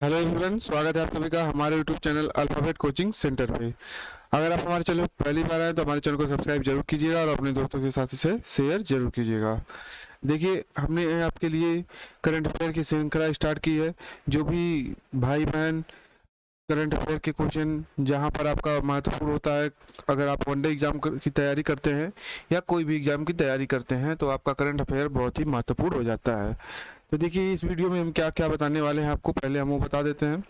Hello everyone, स्वागत है आप सभी का हमारे YouTube channel alphabet coaching centre पे। अगर आप हमारे चैनल पर पहली बार आए तो हमारे चैनल को सब्सक्राइब जरूर कीजिएगा और अपने दोस्तों के साथ इसे शेयर जरूर कीजिएगा। देखिए, हमने आपके लिए करंट अफेयर की श्रृंखला स्टार्ट की है। जो भी भाई बहन करंट अफेयर के क्वेश्चन जहां पर आपका महत्वपूर्ण होता है, अगर आप वनडे एग्जाम की तैयारी करते हैं या कोई भी एग्जाम की तैयारी करते हैं तो आपका करंट अफेयर बहुत ही महत्वपूर्ण हो जाता है। तो देखिए, इस वीडियो में हम क्या क्या बताने वाले हैं आपको पहले हम वो बता देते हैं।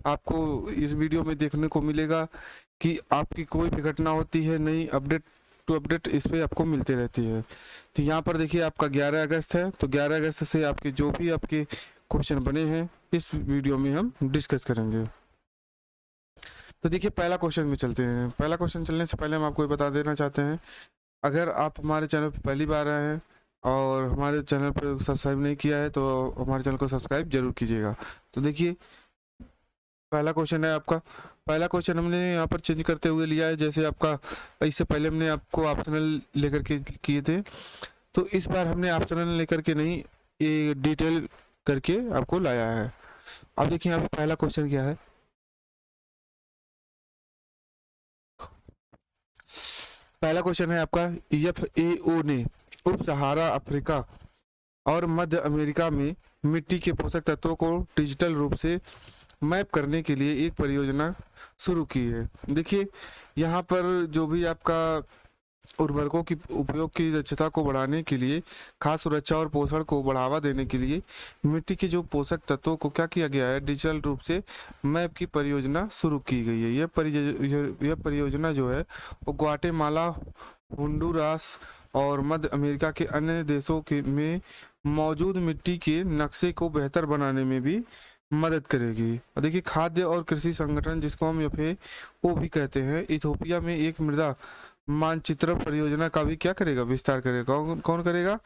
आपको इस वीडियो में देखने को मिलेगा कि आपकी कोई भी घटना होती है, नई अपडेट टू अपडेट इस पे आपको मिलती रहती है। तो यहाँ पर देखिए, आपका 11 अगस्त है, तो 11 अगस्त से आपके जो भी आपके क्वेश्चन बने हैं इस वीडियो में हम डिस्कस करेंगे। तो देखिए, पहला क्वेश्चन में चलते हैं। पहला क्वेश्चन चलने से पहले हम आपको ये बता देना चाहते हैं, अगर आप हमारे चैनल पर पहली बार आए हैं और हमारे चैनल पर सब्सक्राइब नहीं किया है तो हमारे चैनल को सब्सक्राइब जरूर कीजिएगा। तो देखिए, पहला क्वेश्चन है आपका। पहला क्वेश्चन हमने यहाँ पर चेंज करते हुए लिया है, जैसे आपका इससे पहले हमने आपको ऑप्शनल लेकर के किए थे, तो इस बार हमने ऑप्शनल लेकर के नहीं, ये डिटेल करके आपको लाया है। अब देखिए, यहाँ पे पहला क्वेश्चन क्या है। पहला क्वेश्चन है आपका, FAO ने उप सहारा अफ्रीका और मध्य अमेरिका में मिट्टी के पोषक तत्वों को डिजिटल रूप से मैप करने के लिए एक परियोजना शुरू की है। देखिए, यहाँ पर जो भी आपका उर्वरकों की उपयोग की दक्षता को बढ़ाने के लिए, खास सुरक्षा और पोषण को बढ़ावा देने के लिए मिट्टी के जो पोषक तत्वों को क्या किया गया है, डिजिटल रूप से मैप की परियोजना शुरू की गई है। यह परियोजना जो है वो ग्वाटेमाला, होंडुरास और मध्य अमेरिका के अन्य देशों के में मौजूद मिट्टी के नक्शे को बेहतर बनाने में भी मदद करेगी। और देखिए, खाद्य और कृषि संगठन, जिसको हम FAO भी कहते हैं, इथोपिया में एक मृदा मानचित्र परियोजना का भी क्या करेगा, विस्तार करेगा। कौन करेगा?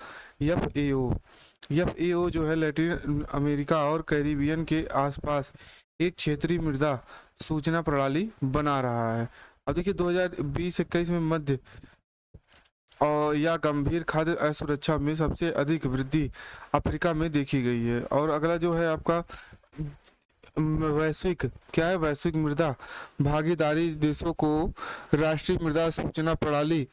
FAO जो है लैटिन अमेरिका और कैरिबियन के आसपास एक क्षेत्रीय मृदा सूचना प्रणाली बना रहा है। अब देखिए, 2020-21 में मध्य और या गंभीर खाद्य असुरक्षा में सबसे अधिक वृद्धि अफ्रीका में देखी गई है। और अगला जो है आपका वैश्विक क्या है, वैश्विक मृदा भागीदारी देशों को राष्ट्रीय मृदा सूचना प्रणाली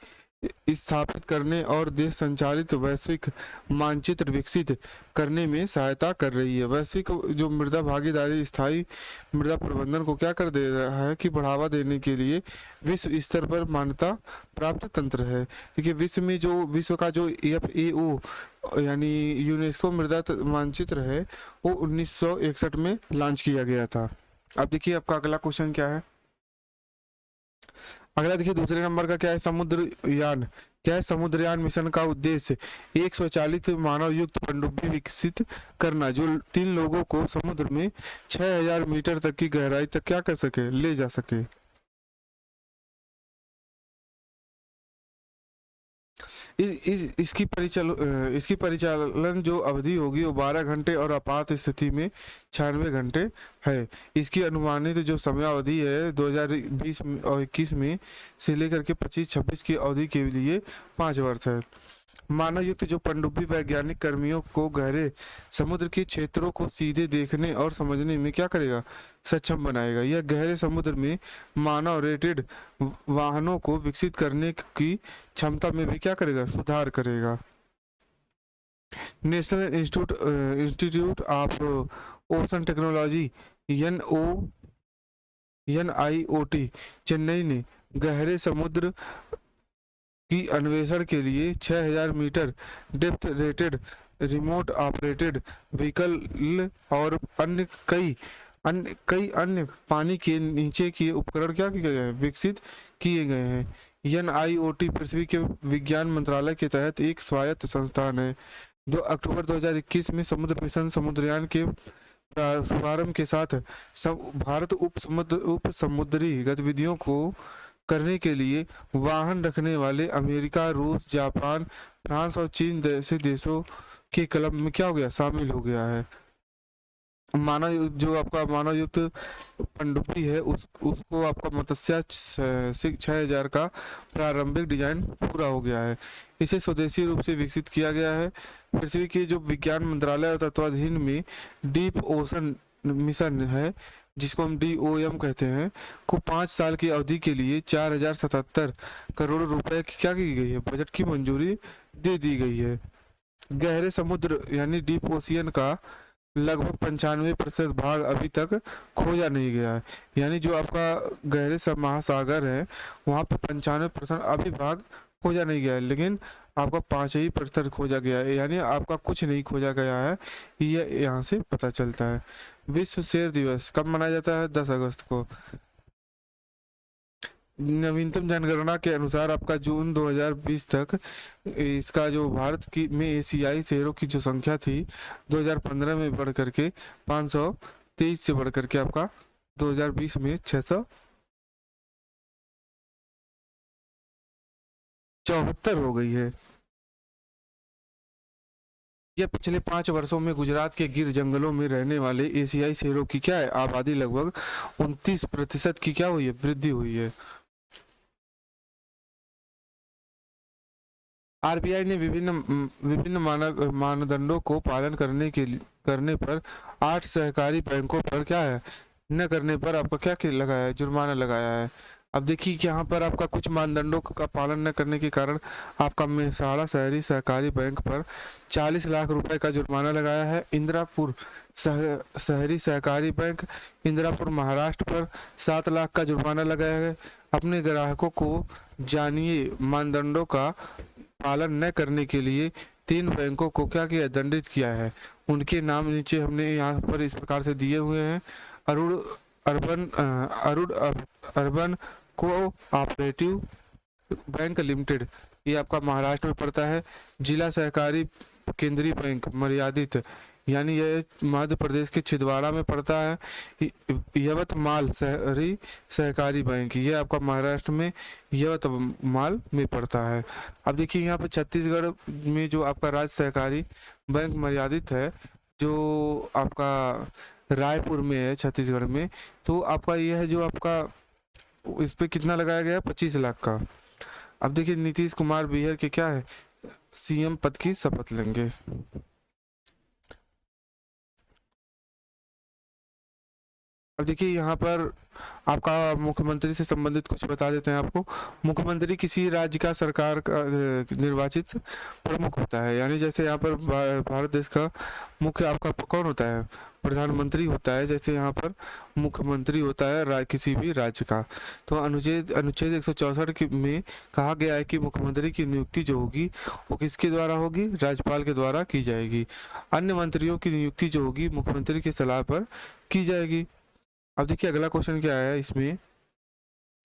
स्थापित करने और देश संचालित वैश्विक मानचित्र विकसित करने में सहायता कर रही है। वैश्विक जो मृदा भागीदारी स्थायी मृदा प्रबंधन को क्या कर दे रहा है कि बढ़ावा देने के लिए विश्व स्तर पर मान्यता प्राप्त तंत्र है। देखिए, विश्व का जो FAO यानी यूनेस्को मृदा मानचित्र है वो 1961 में लॉन्च किया गया था। अब देखिए, आपका अगला क्वेश्चन क्या है। अगला देखिए, दूसरे नंबर का क्या है, समुद्रयान। क्या है? समुद्रयान मिशन का उद्देश्य एक स्वचालित मानव युक्त पनडुब्बी विकसित करना, जो 3 लोगों को समुद्र में 6000 मीटर तक की गहराई तक क्या कर सके, ले जा सके। इसकी परिचालन जो अवधि होगी वो 12 घंटे और आपात स्थिति में 96 घंटे है। इसकी अनुमानित जो समयावधि है 2020 और 21 में से लेकर के 25-26 की अवधि के लिए 5 वर्ष है। मानव युक्त जो पनडुब्बी वैज्ञानिक कर्मियों को गहरे समुद्र के क्षेत्रों को सीधे देखने और समझने में क्या करेगा, सक्षम बनाएगा। यह गहरे समुद्र में मानव रेटेड वाहनों को विकसित करने की क्षमता में भी क्या करेगा, सुधार करेगा। National institute of ocean technology NIOT Chennai ने गहरे समुद्र की अन्वेषण के लिए 6000 metre depth rated remote operated vehicle और कई अन्य पानी के नीचे के उपकरण क्या किए गए हैं, विकसित किए गए हैं। NIOT पृथ्वी के विज्ञान मंत्रालय के तहत एक स्वायत्त संस्थान है। 2 अक्टूबर 2021 में समुद्र मिशन समुद्रयान के शुभारंभ के साथ भारत उप समुद्री गतिविधियों को करने के लिए वाहन रखने वाले अमेरिका, रूस, जापान, फ्रांस और चीन जैसे देशों के क्लब में क्या हो गया, शामिल हो गया है। जो आपका मानव युक्त पनडुब्बी है उसको आपका मत्स्य 6000 का प्रारंभिक डिजाइन पूरा हो गया है। इसे स्वदेशी रूप से विकसित किया गया है। पृथ्वी के जो विज्ञान मंत्रालय और तत्वाधीन में डीप ओशन मिशन है, जिसको हम DOM कहते हैं, को 5 साल की अवधि के लिए 4077 करोड़ रुपए की क्या की गई है, बजट की मंजूरी दे दी गई है। गहरे समुद्र यानी डीप ओशियन का लगभग 95% भाग अभी तक खोजा नहीं गया है। यानी जो आपका गहरे महासागर है वहाँ पे 95% अभी भाग खोजा नहीं गया है, लेकिन आपका 5% खोजा गया है, यानी आपका कुछ नहीं खोजा गया है, ये यहाँ से पता चलता है। विश्व शेर दिवस कब मनाया जाता है? 10 अगस्त को। नवीनतम जनगणना के अनुसार आपका जून 2020 तक इसका जो भारत की में एशियाई शेरों की जो संख्या थी 2015 में बढ़ करके 523 से बढ़ करके आपका 2020 में 674 हो गई है। यह पिछले 5 वर्षों में गुजरात के गिर जंगलों में रहने वाले एशियाई शेरों की क्या है, आबादी लगभग 29% की क्या हुई है, वृद्धि हुई है। RBI ने विभिन्न मानदंडों को पालन करने पर 8 सहकारी बैंकों पर क्या है, न करने पर आपका क्या लगाया है, जुर्माना लगाया है। अब देखिए कि यहाँ पर आपका कुछ मानदंडों का पालन न करने के कारण आपका मेहसाणा शहरी सहकारी बैंक पर 40 लाख रुपए का जुर्माना लगाया है। इंदिरापुर शहरी सहकारी बैंक इंदिरापुर महाराष्ट्र पर 7 लाख का जुर्माना लगाया है। अपने ग्राहकों को जानिए मानदंडों का पालन न करने के लिए 3 बैंकों को क्या किया, दंडित किया है। उनके नाम नीचे हमने यहाँ पर इस प्रकार से दिए हुए हैं। Arun urban cooperative bank limited, ये आपका महाराष्ट्र में पड़ता है। जिला सहकारी केंद्रीय बैंक मर्यादित, यानी यह मध्य प्रदेश के छिंदवाड़ा में पड़ता है। यवतमाल शहरी सहकारी बैंक, ये आपका महाराष्ट्र में यवतमाल में पड़ता है। अब देखिए यहाँ पे छत्तीसगढ़ में जो आपका राज्य सहकारी बैंक मर्यादित है, जो आपका रायपुर में है छत्तीसगढ़ में, तो आपका यह है जो आपका इस पे कितना लगाया गया है, 25 लाख का। अब देखिए नीतीश कुमार बिहार के क्या है, CM पद की शपथ लेंगे। अब देखिए यहाँ पर आपका मुख्यमंत्री से संबंधित कुछ बता देते हैं आपको। मुख्यमंत्री किसी राज्य का सरकार का निर्वाचित प्रमुख होता है, यानी जैसे यहाँ पर भारत देश का मुख्य आपका कौन होता है, प्रधानमंत्री होता है। जैसे यहाँ पर मुख्यमंत्री होता है किसी भी राज्य का। तो अनुच्छेद 164 में कहा गया है कि मुख्यमंत्री की नियुक्ति जो होगी वो किसके द्वारा होगी, राज्यपाल के द्वारा की जाएगी। अन्य मंत्रियों की नियुक्ति जो होगी मुख्यमंत्री की सलाह पर की जाएगी। अब देखिए अगला क्वेश्चन क्या है इसमें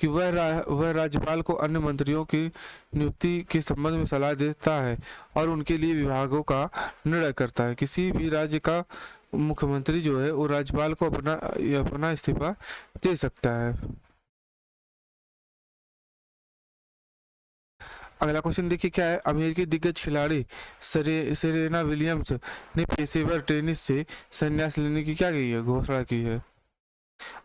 कि वह राज्यपाल को अन्य मंत्रियों की नियुक्ति के संबंध में सलाह देता है और उनके लिए विभागों का निर्णय करता है। किसी भी राज्य का मुख्यमंत्री जो है वो राज्यपाल को अपना इस्तीफा दे सकता है। अगला क्वेश्चन देखिए क्या है, अमेरिकी दिग्गज खिलाड़ी सेरेना विलियम्स ने पेशेवर टेनिस से संन्यास लेने की क्या की है, घोषणा की है।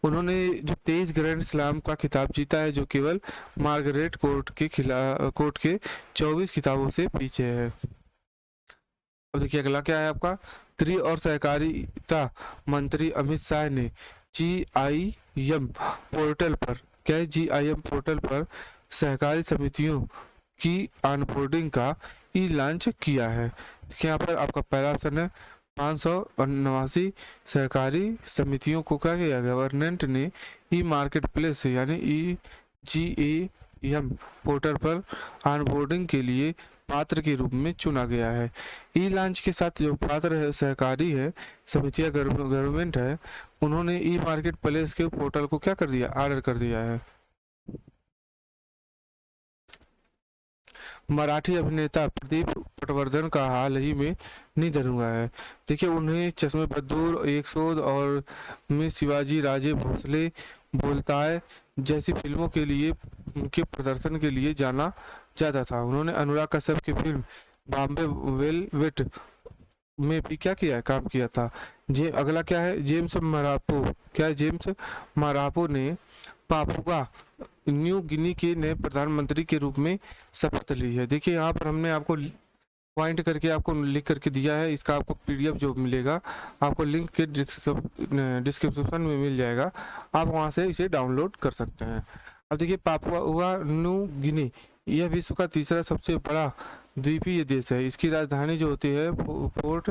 उन्होंने जो 23 ग्रैंड स्लैम का खिताब जीता है, जो केवल मार्गरेट कोर्ट के 24 खिताबों से पीछे है। अब देखिए अगला क्या है आपका, गृह और सहकारिता मंत्री अमित शाह ने GIM पोर्टल पर GIM पोर्टल पर सहकारी समितियों की ऑनबोर्डिंग का लॉन्च किया है। देखिए यहाँ पर आपका पहला ऑप्शन है 589 सहकारी समितियों को क्या किया, गवर्नमेंट ने मार्केट प्लेस यानी GAM पोर्टल पर ऑनबोर्डिंग के लिए पात्र के रूप में चुना गया है। लॉन्च के साथ जो पात्र है सहकारी है समितियां गवर्नमेंट है, उन्होंने मार्केट प्लेस के पोर्टल को क्या कर दिया, ऑर्डर कर दिया है। मराठी अभिनेता प्रदीप पटवर्धन का हाल ही में निधन हुआ है। देखिए उन्हें चश्मे बद्दूर, एक शोध और में शिवाजी राजे भोसले बोलता है जैसी फिल्मों के लिए उनके प्रदर्शन के लिए जाना जाता था। उन्होंने अनुराग कश्यप की फिल्म बॉम्बे वेलवेट में भी क्या किया है, काम किया था। अगला क्या है, जेम्स मरापो, क्या है, जेम्स मरापो ने पापुआ न्यू गिनी के नए प्रधानमंत्री के रूप में शपथ ली है। देखिए यहाँ पर हमने आपको पॉइंट करके आपको लिख करके दिया है। इसका आपको पीडीएफ जो मिलेगा आपको लिंक के डिस्क्रिप्शन में मिल जाएगा, आप वहां से इसे डाउनलोड कर सकते हैं। अब देखिए पापुआ न्यू गिनी, यह विश्व का तीसरा सबसे बड़ा द्वीपीय देश है। इसकी राजधानी जो होती है पोर्ट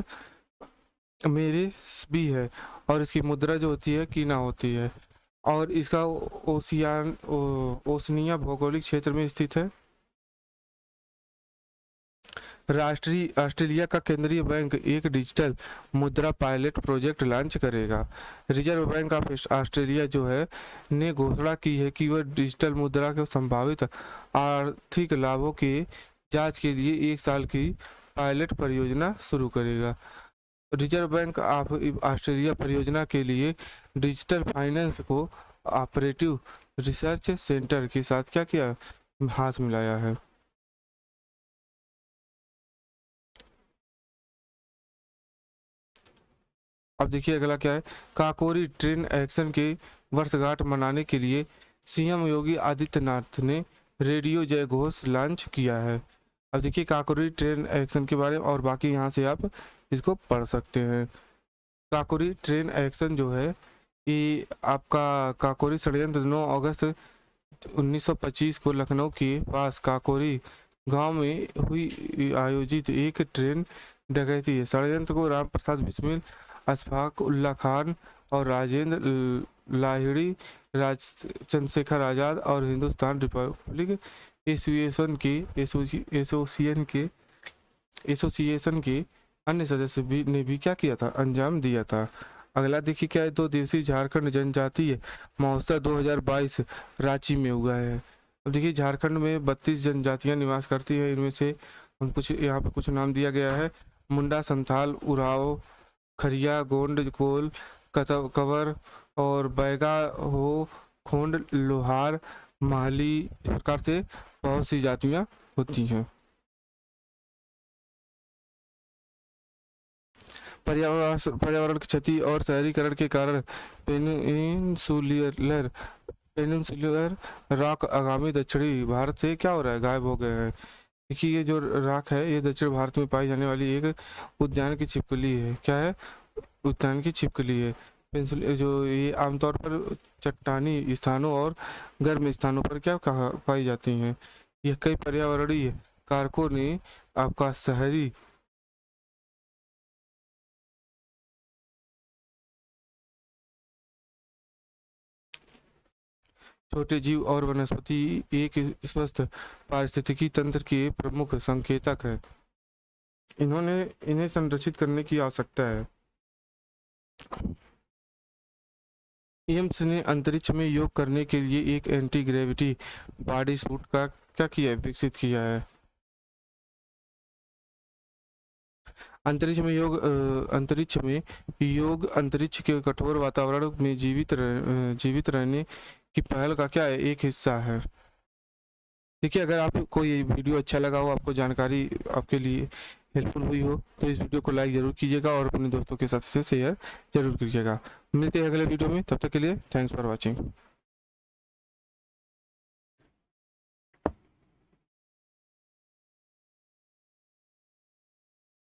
मोरेस्बी है और इसकी मुद्रा जो होती है कीना होती है और इसका ओशनिया भौगोलिक क्षेत्र में स्थित है। राष्ट्रीय ऑस्ट्रेलिया का केंद्रीय बैंक एक डिजिटल मुद्रा पायलट प्रोजेक्ट लॉन्च करेगा। रिजर्व बैंक ऑफ ऑस्ट्रेलिया जो है ने घोषणा की है कि वह डिजिटल मुद्रा के संभावित आर्थिक लाभों के जांच के लिए 1 साल की पायलट परियोजना शुरू करेगा। रिजर्व बैंक ऑफ ऑस्ट्रेलिया परियोजना के लिए digital finance co operative research centre के साथ क्या किया, हाथ मिलाया है। अब देखिए अगला क्या है, काकोरी ट्रेन एक्शन के वर्षगांठ मनाने के लिए सीएम योगी आदित्यनाथ ने रेडियो जय घोष लॉन्च किया है। अब देखिए काकोरी ट्रेन एक्शन के बारे में और बाकी यहाँ से आप इसको पढ़ सकते हैं। काकोरी ट्रेन एक्शन जो है ये आपका काकोरी षड्यंत्र 9 अगस्त 1925 को लखनऊ के पास काकोरी गांव में हुई आयोजित एक ट्रेन डकैती है। षड्यंत्र को राम प्रसाद बिस्मिल, अशफाक उल्ला खान और राजेंद्र लाहिड़ी, चंद्रशेखर आज़ाद और हिंदुस्तान रिपब्लिक एसोसिएशन के अन्य सदस्य ने भी क्या किया था, अंजाम दिया था। अगला देखिए क्या है, 2 दिवसीय झारखंड जनजातीय महोत्सव 2022 रांची में हुआ है। अब देखिए झारखंड में 32 जनजातियां निवास करती हैं। इनमें से हम कुछ यहाँ पे कुछ नाम दिया गया है, मुंडा, संथाल, उराव, खरिया, गोंड, कोल, कंवर और बैगा हो, खोंड, लोहार, माहली, इस प्रकार से बहुत सी जातियां होती हैं। पर्यावरण की क्षति और शहरीकरण के कारण पेनिनसुलर रॉक आगामी दक्षिणी भारत से क्या हो रहा है, गायब हो गए हैं। देखिए ये जो रॉक है ये दक्षिण भारत में पाई जाने वाली एक उद्यान की छिपकली है। क्या है, उद्यान की छिपकली है। जो ये आमतौर पर चट्टानी स्थानों और गर्म स्थानों पर क्या कहा पाई जाती हैं। यह कई पर्यावरणीय कारकों ने आपका शहरी छोटे जीव और वनस्पति एक स्वस्थ पारिस्थितिकी तंत्र के प्रमुख संकेतक है। इन्हें संरक्षित करने की आवश्यकता है। एम्स ने अंतरिक्ष में योग करने के लिए एक एंटी ग्रेविटी बॉडी सूट का क्या किया है, विकसित किया है। अंतरिक्ष में योग अंतरिक्ष के कठोर वातावरण में जीवित रहने की पहल का क्या है, एक हिस्सा है। देखिए अगर आप को ये वीडियो अच्छा लगा हो, आपको जानकारी आपके लिए हेल्पफुल हुई हो तो इस वीडियो को लाइक जरूर कीजिएगा और अपने दोस्तों के साथ इसे शेयर जरूर कीजिएगा। मिलते हैं अगले वीडियो में, तब तक के लिए थैंक्स फॉर वॉचिंग।